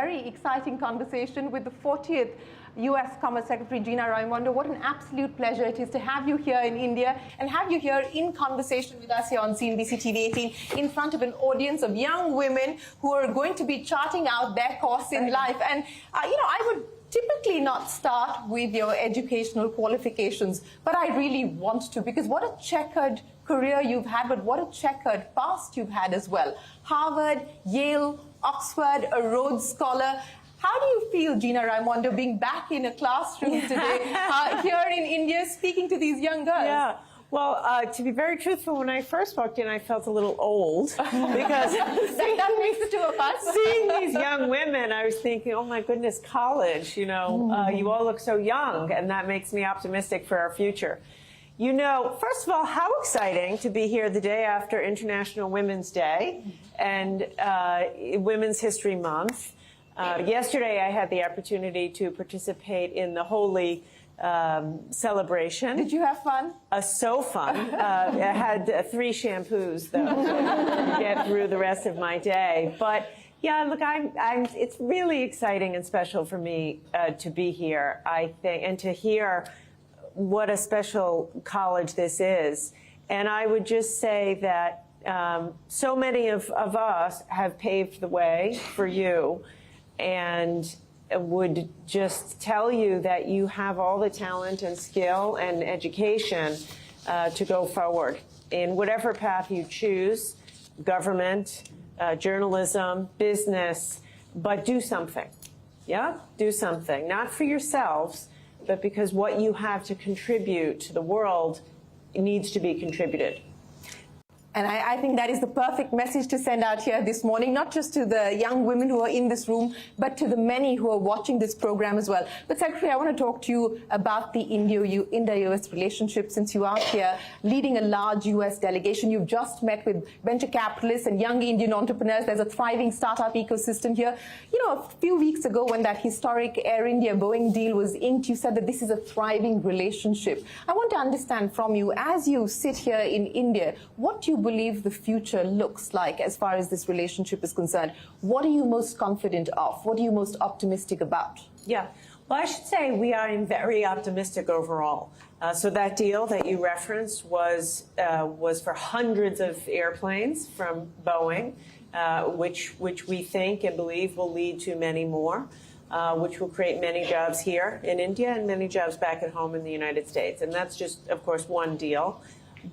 very exciting conversation with the 40th U.S. Commerce Secretary Gina Raimondo. What an absolute pleasure it is to have you here in India and have you here in conversation with us here on CNBC-TV18 in front of an audience of young women who are going to be charting out their course in life. And, I would typically not start with your educational qualifications, but I really want to, because what a checkered career you've had, but what a checkered past you've had as well. Harvard, Yale, Oxford, a Rhodes Scholar. How do you feel, Gina Raimondo, being back in a classroom today here in India speaking to these young girls? Yeah. Well, to be very truthful, when I first walked in, I felt a little old because that makes the two of us. Seeing these young women, I was thinking, oh my goodness, college, you all look so young, and that makes me optimistic for our future. First of all, how exciting to be here the day after International Women's Day and Women's History Month. Yesterday, I had the opportunity to participate in the Holy celebration. Did you have fun? So fun. I had 3 shampoos, though, to get through the rest of my day. But yeah, look, it's really exciting and special for me to be here, I think, and to hear what a special college this is. And I would just say that so many of us have paved the way for you, and would just tell you that you have all the talent and skill and education to go forward in whatever path you choose, government, journalism, business, but do something. Yeah? Do something. Not for yourselves, but because what you have to contribute to the world needs to be contributed. And I think that is the perfect message to send out here this morning, not just to the young women who are in this room, but to the many who are watching this program as well. But Secretary, I want to talk to you about the India-U.S. relationship, since you are here leading a large U.S. delegation. You've just met with venture capitalists and young Indian entrepreneurs. There's a thriving startup ecosystem here. A few weeks ago when that historic Air India-Boeing deal was inked, you said that this is a thriving relationship. I want to understand from you, as you sit here in India, what do you believe the future looks like as far as this relationship is concerned? What are you most confident of? What are you most optimistic about? Yeah, well, I should say we are very optimistic overall. So that deal that you referenced was for hundreds of airplanes from Boeing, which we think and believe will lead to many more, which will create many jobs here in India and many jobs back at home in the United States. And that's just, of course, one deal.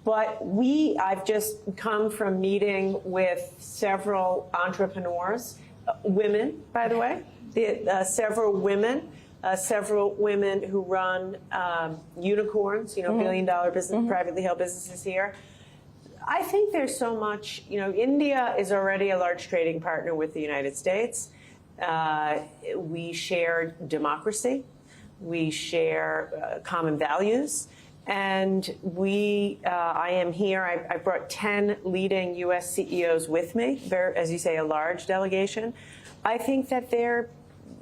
But I've just come from meeting with several entrepreneurs, women, by the way, several women who run unicorns, billion-dollar business, privately held businesses here. I think there's so much, India is already a large trading partner with the United States. We share democracy. We share common values. And I am here. I brought 10 leading U.S. CEOs with me. They're, as you say, a large delegation. I think that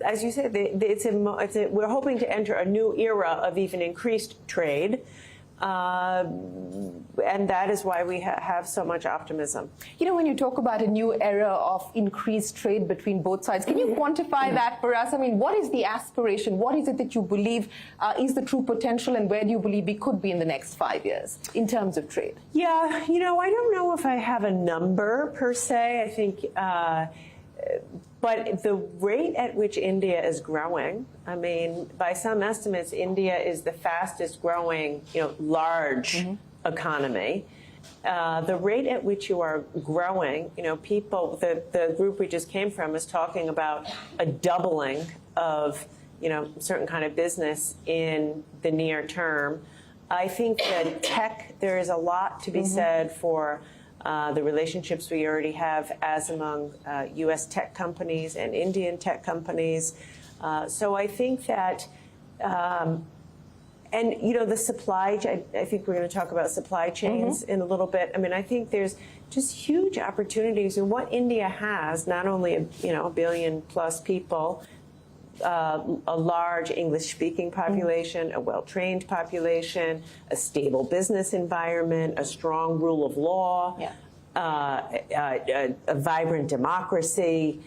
as you said, we're hoping to enter a new era of even increased trade. And that is why we have so much optimism. When you talk about a new era of increased trade between both sides, can you quantify that for us? I mean, what is the aspiration? What is it that you believe is the true potential, and where do you believe we could be in the next 5 years in terms of trade? Yeah, I don't know if I have a number per se. I think but the rate at which India is growing, I mean, by some estimates, India is the fastest growing, large economy. The rate at which you are growing, people, the group we just came from is talking about a doubling of, certain kind of business in the near term. I think that tech, there is a lot to be said for the relationships we already have as among U.S. tech companies and Indian tech companies. So I think that, and the supply, I think we're going to talk about supply chains in a little bit. I mean, I think there's just huge opportunities in what India has, not only, a billion-plus people, a large English-speaking population, a well-trained population, a stable business environment, a strong rule of law, a vibrant democracy,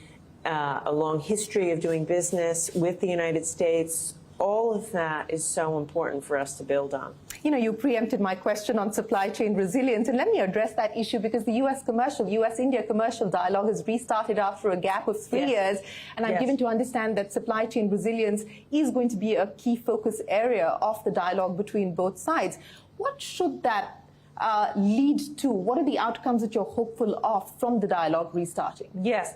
a long history of doing business with the United States. All of that is so important for us to build on. You know, you preempted my question on supply chain resilience, and let me address that issue because the US-India commercial dialogue has restarted after a gap of 3 years, and I'm given to understand that supply chain resilience is going to be a key focus area of the dialogue between both sides. What should that lead to? What are the outcomes that you're hopeful of from the dialogue restarting? Yes.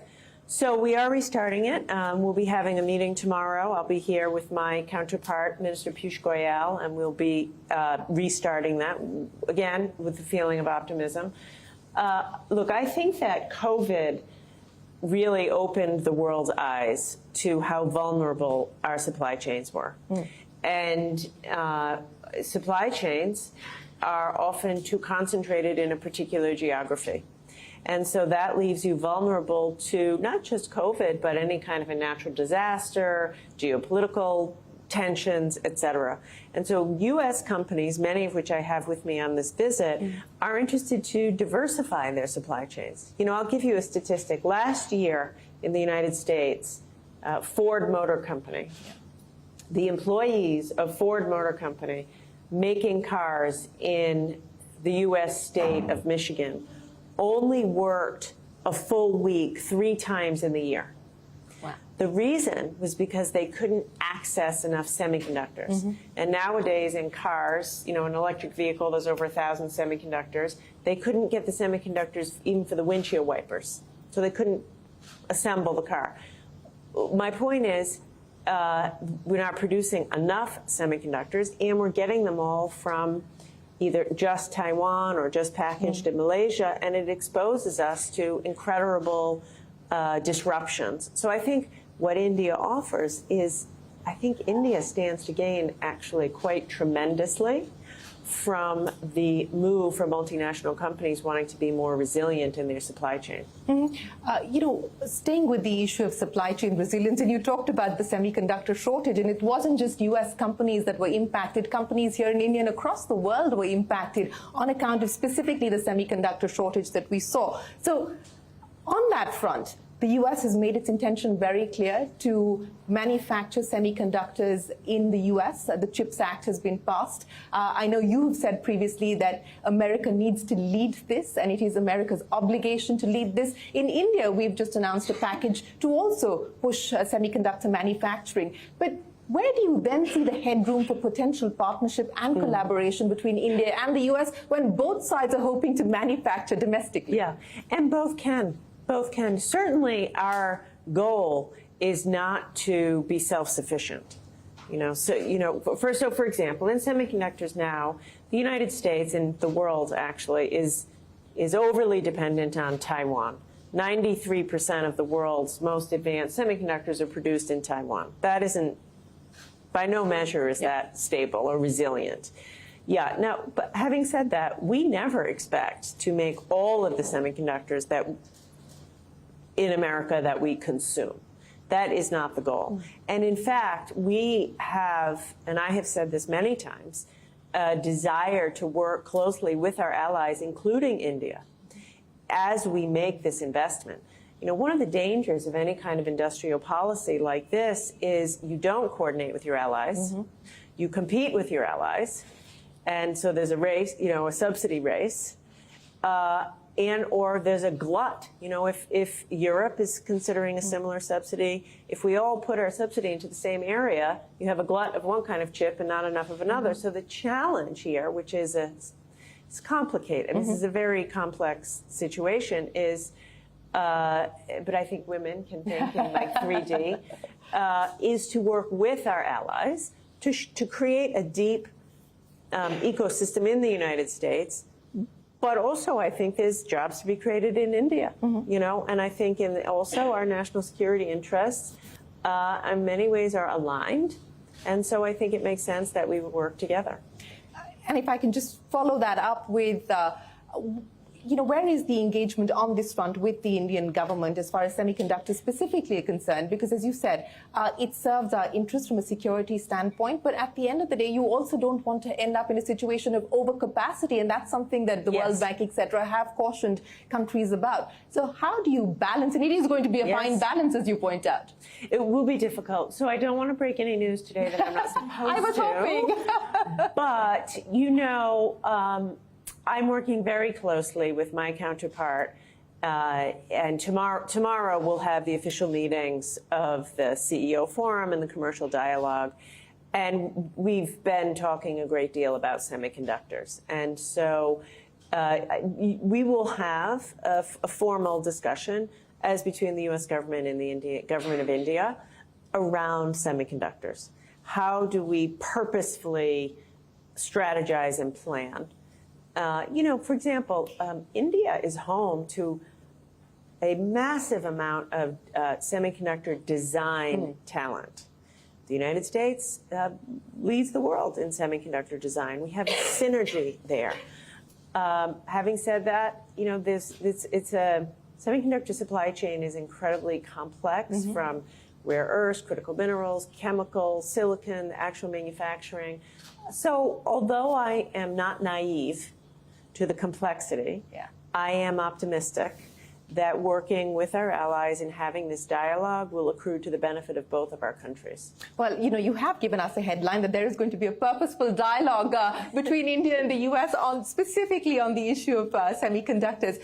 So we are restarting it. We'll be having a meeting tomorrow. I'll be here with my counterpart, Minister Piyush Goyal, and we'll be restarting that, again, with the feeling of optimism. Look, I think that COVID really opened the world's eyes to how vulnerable our supply chains were. And supply chains are often too concentrated in a particular geography. And so that leaves you vulnerable to not just COVID, but any kind of a natural disaster, geopolitical tensions, et cetera. And so U.S. companies, many of which I have with me on this visit, are interested to diversify their supply chains. You know, I'll give you a statistic. Last year in the United States, Ford Motor Company, the employees of Ford Motor Company making cars in the U.S. state of Michigan only worked a full week 3 times in the year. Wow. The reason was because they couldn't access enough semiconductors. And nowadays in cars, you know, an electric vehicle, there's over 1,000 semiconductors. They couldn't get the semiconductors even for the windshield wipers. So they couldn't assemble the car. My point is, we're not producing enough semiconductors, and we're getting them all from either just Taiwan or just packaged in Malaysia, and it exposes us to incredible disruptions. So I think what India offers is, I think India stands to gain actually quite tremendously from the move for multinational companies wanting to be more resilient in their supply chain. You know, staying with the issue of supply chain resilience, and you talked about the semiconductor shortage, and it wasn't just U.S. companies that were impacted. Companies here in India and across the world were impacted on account of specifically the semiconductor shortage that we saw. So on that front, the U.S. has made its intention very clear to manufacture semiconductors in the U.S. The CHIPS Act has been passed. I know you've said previously that America needs to lead this, and it is America's obligation to lead this. In India, we've just announced a package to also push semiconductor manufacturing. But where do you then see the headroom for potential partnership and collaboration between India and the U.S. when both sides are hoping to manufacture domestically? Yeah, and both can. Both can. Certainly our goal is not to be self-sufficient. You know, so, you know, for example, in semiconductors now, the United States and the world actually is overly dependent on Taiwan. 93% of the world's most advanced semiconductors are produced in Taiwan. That isn't, by no measure is that stable or resilient. Yeah, now, but having said that, we never expect to make all of the semiconductors that in America that we consume. That is not the goal. And in fact, we have, and I have said this many times, a desire to work closely with our allies, including India, as we make this investment. You know, one of the dangers of any kind of industrial policy like this is you don't coordinate with your allies, you compete with your allies, and so there's a race, you know, a subsidy race, and or there's a glut. You know, if Europe is considering a similar subsidy, if we all put our subsidy into the same area, you have a glut of one kind of chip and not enough of another. So the challenge here, which is it's complicated, this is a very complex situation, is, but I think women can think in like 3D, is to work with our allies to create a deep ecosystem in the United States. But also, I think there's jobs to be created in India, you know, and I think also our national security interests in many ways are aligned. And so I think it makes sense that we would work together. And if I can just follow that up with, where is the engagement on this front with the Indian government as far as semiconductors specifically are concerned? Because as you said, it serves our interest from a security standpoint, but at the end of the day, you also don't want to end up in a situation of overcapacity, and that's something that the World Bank, etc., have cautioned countries about. So how do you balance? And it is going to be a fine balance, as you point out. It will be difficult. So I don't want to break any news today that I'm not supposed to. I was hoping. But, I'm working very closely with my counterpart, and tomorrow we'll have the official meetings of the CEO Forum and the Commercial Dialogue, and we've been talking a great deal about semiconductors. And so we will have a formal discussion as between the U.S. government and the government of India around semiconductors. How do we purposefully strategize and plan? For example, India is home to a massive amount of semiconductor design talent. The United States leads the world in semiconductor design. We have a synergy there. Having said that, it's a semiconductor supply chain is incredibly complex, from rare earths, critical minerals, chemicals, silicon, actual manufacturing. So although I am not naive to the complexity, I am optimistic that working with our allies and having this dialogue will accrue to the benefit of both of our countries. Well, you have given us a headline that there is going to be a purposeful dialogue between India and the U.S. specifically on the issue of semiconductors.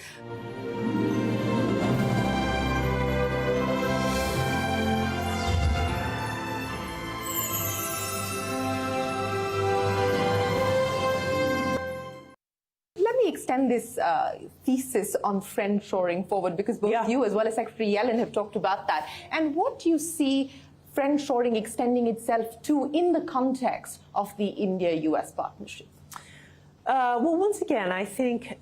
Extend this thesis on friendshoring forward, because both you as well as Secretary Yellen have talked about that. And what do you see friendshoring extending itself to in the context of the India-U.S. partnership? Well, once again, I think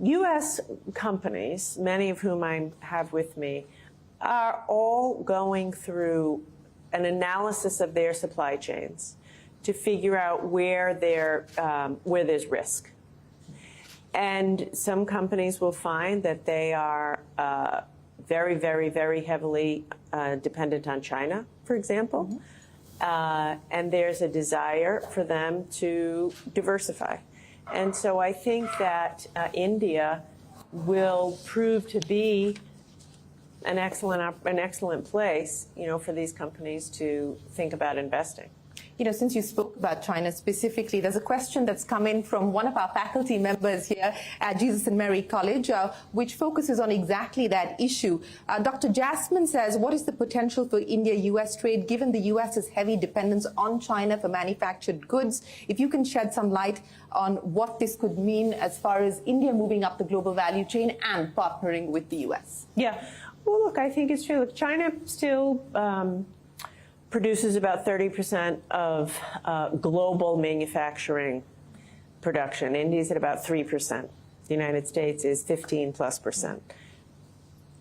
U.S. companies, many of whom I have with me, are all going through an analysis of their supply chains to figure out where there's risk. And some companies will find that they are very, very, very heavily dependent on China, for example. And there's a desire for them to diversify. And so I think that India will prove to be an excellent place, for these companies to think about investing. Since you spoke about China specifically, there's a question that's come in from one of our faculty members here at Jesus and Mary College, which focuses on exactly that issue. Dr. Jasmine says, what is the potential for India-U.S. trade given the U.S.'s heavy dependence on China for manufactured goods? If you can shed some light on what this could mean as far as India moving up the global value chain and partnering with the U.S. Yeah. Well, look, I think it's true. Look, China still produces about 30% of global manufacturing production. India's at about 3%. The United States is 15+%.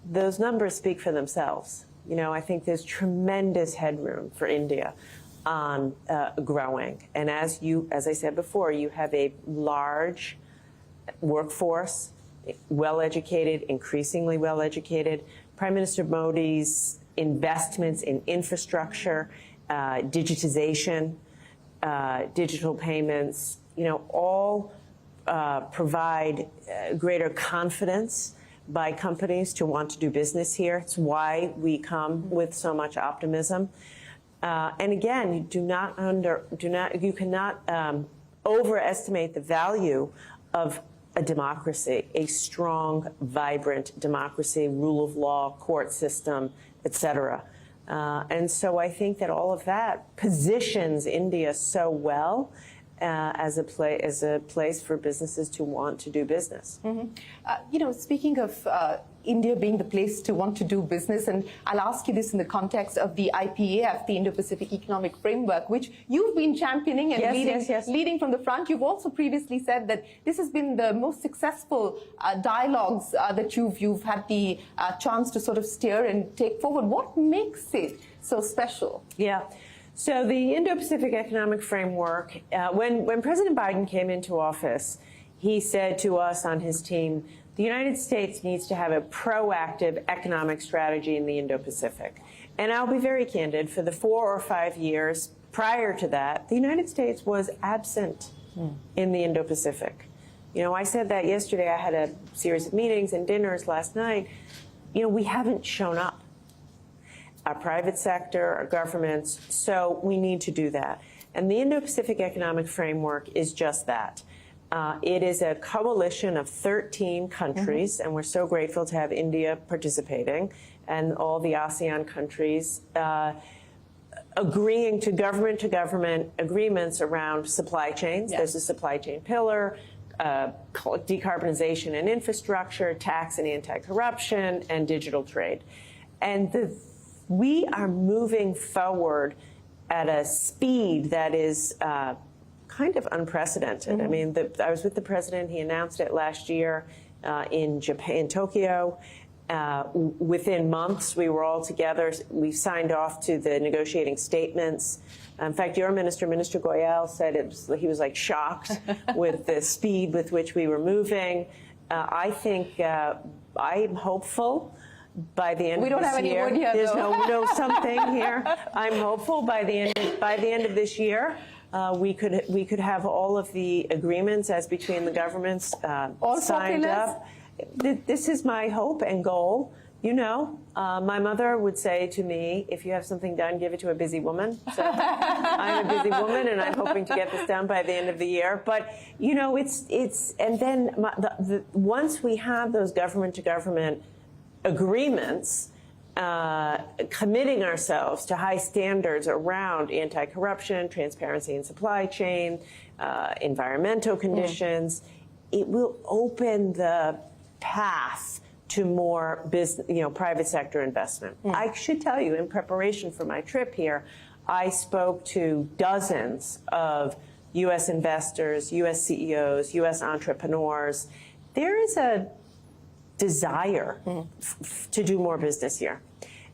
Those numbers speak for themselves. I think there's tremendous headroom for India on growing. And as I said before, you have a large workforce, well-educated, increasingly well-educated. Prime Minister Modi's investments in infrastructure, digitization, digital payments, all provide greater confidence by companies to want to do business here. It's why we come with so much optimism. And again, you cannot overestimate the value of a democracy, a strong, vibrant democracy, rule of law, court system, etc. And so I think that all of that positions India so well as a place for businesses to want to do business. Speaking of India being the place to want to do business, and I'll ask you this in the context of the IPAF, the Indo-Pacific Economic Framework, which you've been championing and leading from the front. You've also previously said that this has been the most successful dialogues that you've had the chance to sort of steer and take forward. What makes it so special? Yeah. So the Indo-Pacific Economic Framework, when President Biden came into office, he said to us on his team, the United States needs to have a proactive economic strategy in the Indo-Pacific. And I'll be very candid, for the 4 or 5 years prior to that, the United States was absent in the Indo-Pacific. You know, I said that yesterday. I had a series of meetings and dinners last night. You know, we haven't shown up. Our private sector, our governments, so we need to do that. And the Indo-Pacific Economic Framework is just that. It is a coalition of 13 countries, and we're so grateful to have India participating, and all the ASEAN countries agreeing to government agreements around supply chains. Yes. There's a supply chain pillar, decarbonization and infrastructure, tax and anti-corruption, and digital trade. And we are moving forward at a speed that is kind of unprecedented. I mean, I was with the president. He announced it last year in Japan, in Tokyo. Within months, we were all together. We signed off to the negotiating statements. In fact, your minister, Minister Goyal, said he was like shocked with the speed with which we were moving. I think I'm hopeful by the end of this year. We don't have any wood here, There's though. no something here. I'm hopeful by the end of this year. We could have all of the agreements as between the governments signed up. This is my hope and goal. You know, my mother would say to me, if you have something done, give it to a busy woman. So I'm a busy woman, and I'm hoping to get this done by the end of the year. But, you know, and then once we have those government-to-government agreements, committing ourselves to high standards around anti-corruption, transparency in supply chain, environmental conditions, it will open the path to more business, private sector investment. I should tell you, in preparation for my trip here, I spoke to dozens of U.S. investors, U.S. CEOs, U.S. entrepreneurs. There is a desire to do more business here.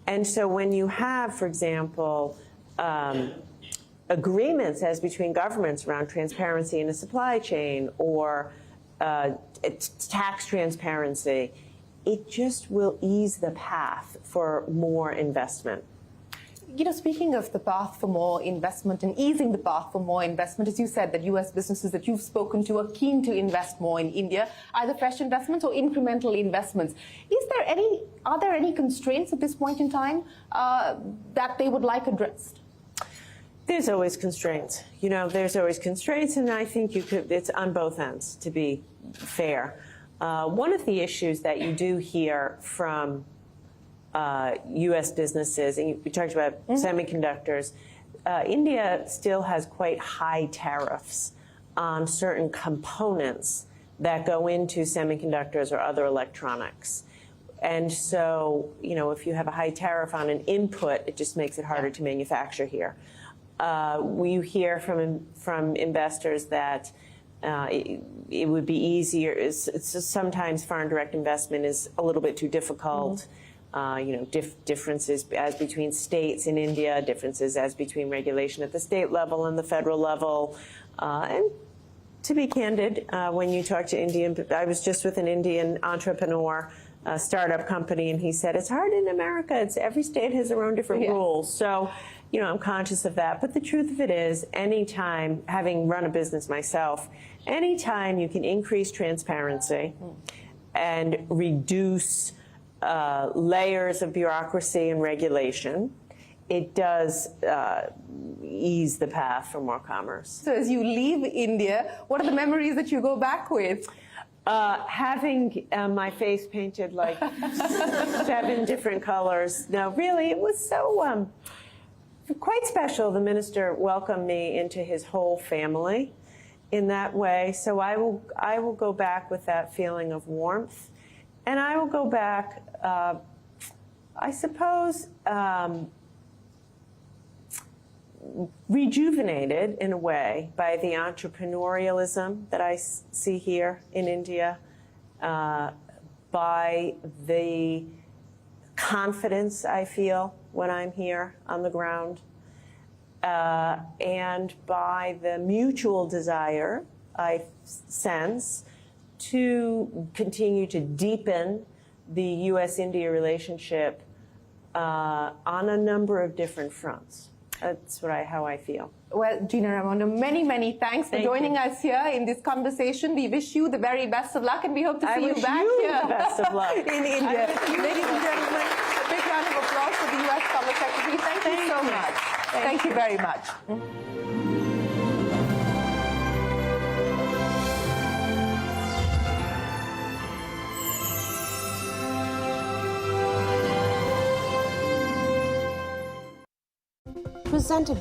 And so when you have, for example, agreements as between governments around transparency in a supply chain or tax transparency, it just will ease the path for more investment. You know, speaking of the path for more investment and easing the path for more investment, as you said, that U.S. businesses that you've spoken to are keen to invest more in India, either fresh investments or incremental investments. Are there any constraints at this point in time that they would like addressed? There's always constraints. You know, there's always constraints, and I think it's on both ends, to be fair. One of the issues that you do hear from U.S. businesses, and we talked about semiconductors, India still has quite high tariffs on certain components that go into semiconductors or other electronics. And so, you know, if you have a high tariff on an input, it just makes it harder to manufacture here. We hear from investors that it would be easier. Sometimes foreign direct investment is a little bit too difficult. You know, differences as between states in India, differences as between regulation at the state level and the federal level. And to be candid, when you talk to Indian, I was just with an Indian entrepreneur, a startup company, and he said, it's hard in America. Every state has their own different rules. So, you know, I'm conscious of that. But the truth of it is, anytime, having run a business myself, anytime you can increase transparency and reduce layers of bureaucracy and regulation, it does ease the path for more commerce. So as you leave India, what are the memories that you go back with? Having my face painted like 7 different colors. No, really, it was so quite special. The minister welcomed me into his whole family in that way. So I will go back with that feeling of warmth. And I will go back, I suppose, rejuvenated in a way by the entrepreneurialism that I see here in India, by the confidence I feel when I'm here on the ground, and by the mutual desire I sense, to continue to deepen the U.S.-India relationship on a number of different fronts. That's how I feel. Well, Gina Raimondo, many, many thanks for joining us here in this conversation. We wish you the very best of luck, and we hope to see you back here the best of luck. in India. Ladies and gentlemen, a big round of applause for the U.S. Commerce Secretary. Thank you so much. Thank you very much. Presented